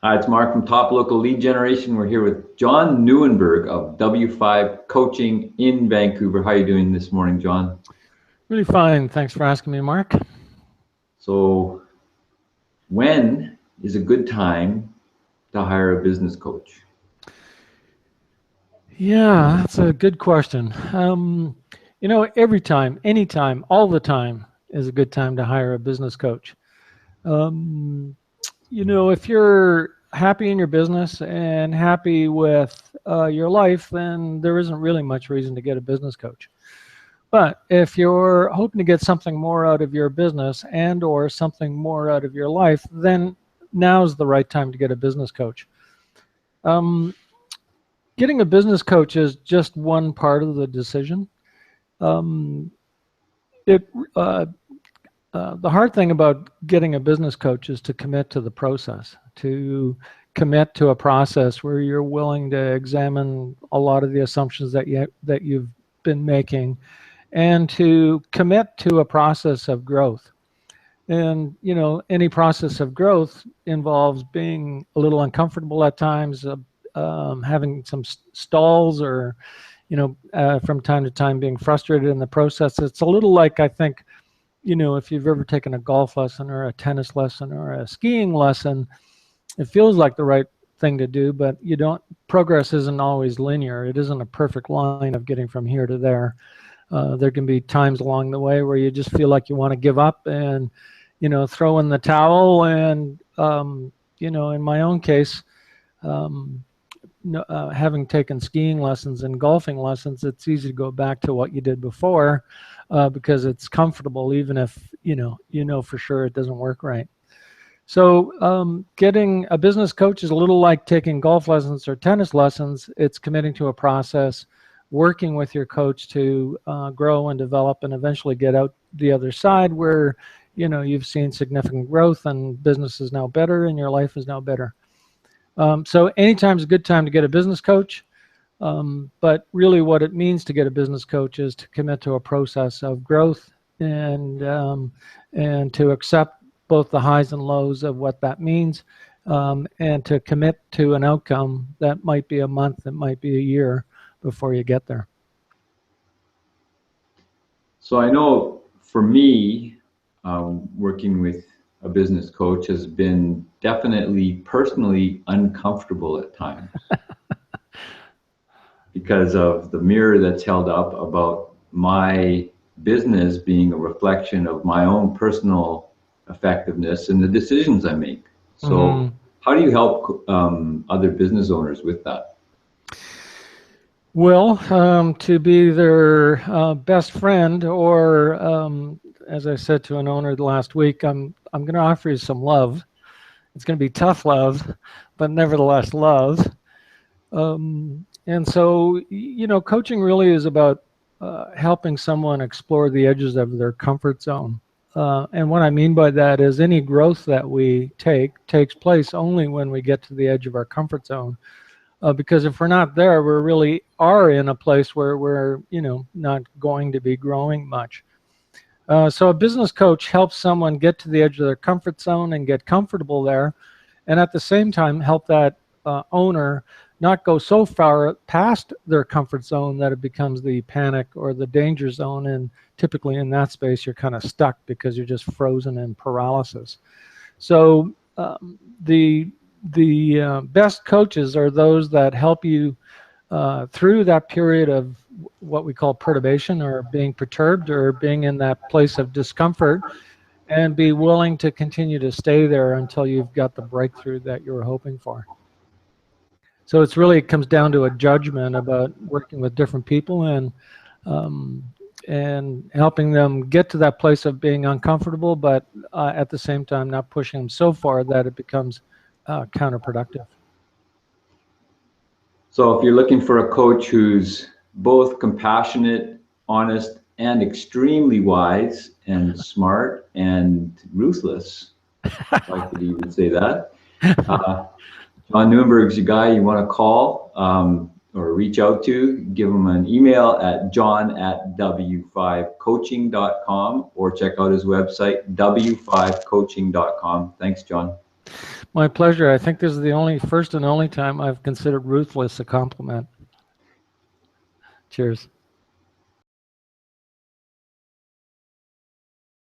Hi, it's Mark from Top Local Lead Generation. We're here with John Nieuwenburg of W5 Coaching in Vancouver. How are you doing this morning, John? Really fine. Thanks for asking me, Mark. So, when is a good time to hire a business coach? Yeah, that's a good question. Every time, anytime, all the time is a good time to hire a business coach. If you're happy in your business and happy with your life, then there isn't really much reason to get a business coach. But if you're hoping to get something more out of your business and or something more out of your life, then now's the right time to get a business coach. Getting a business coach is just one part of the decision. The hard thing about getting a business coach is to commit to the process, to commit to a process where you're willing to examine a lot of the assumptions that you've been making, and to commit to a process of growth. And any process of growth involves being a little uncomfortable at times, having some stalls, or from time to time being frustrated in the process. It's a little like, I think, if you've ever taken a golf lesson or a tennis lesson or a skiing lesson, it feels like the right thing to do, but progress isn't always linear. It isn't a perfect line of getting from here to there. There can be times along the way where you just feel like you want to give up and throw in the towel. And in my own case, having taken skiing lessons and golfing lessons, it's easy to go back to what you did before because it's comfortable, even if for sure it doesn't work right. So getting a business coach is a little like taking golf lessons or tennis lessons. It's committing to a process, working with your coach to grow and develop, and eventually get out the other side where you've seen significant growth and business is now better and your life is now better. So anytime is a good time to get a business coach, but really what it means to get a business coach is to commit to a process of growth and to accept both the highs and lows of what that means, and to commit to an outcome that might be a month, it might be a year before you get there. So I know for me, working with a business coach has been definitely personally uncomfortable at times because of the mirror that's held up about my business being a reflection of my own personal effectiveness and the decisions I make. So how do you help other business owners with that? Well, to be their best friend, or as I said to an owner last week, I'm going to offer you some love. It's going to be tough love, but nevertheless love. And so, coaching really is about helping someone explore the edges of their comfort zone. And what I mean by that is any growth that we takes place only when we get to the edge of our comfort zone. Because if we're not there, we really are in a place where we're, not going to be growing much. So a business coach helps someone get to the edge of their comfort zone and get comfortable there, and at the same time help that owner not go so far past their comfort zone that it becomes the panic or the danger zone. And typically in that space, you're kind of stuck because you're just frozen in paralysis. So the best coaches are those that help you through that period of what we call perturbation, or being perturbed, or being in that place of discomfort, and be willing to continue to stay there until you've got the breakthrough that you were hoping for. So it comes down to a judgment about working with different people and helping them get to that place of being uncomfortable, but at the same time not pushing them so far that it becomes counterproductive. So if you're looking for a coach who's both compassionate, honest, and extremely wise and smart and ruthless, if I could even say that, John Nieuwenburg's your guy you want to call or reach out to. Give him an email at john@w5coaching.com, or check out his website, w5coaching.com. Thanks, John. My pleasure. I think this is the first and only time I've considered ruthless a compliment. Cheers.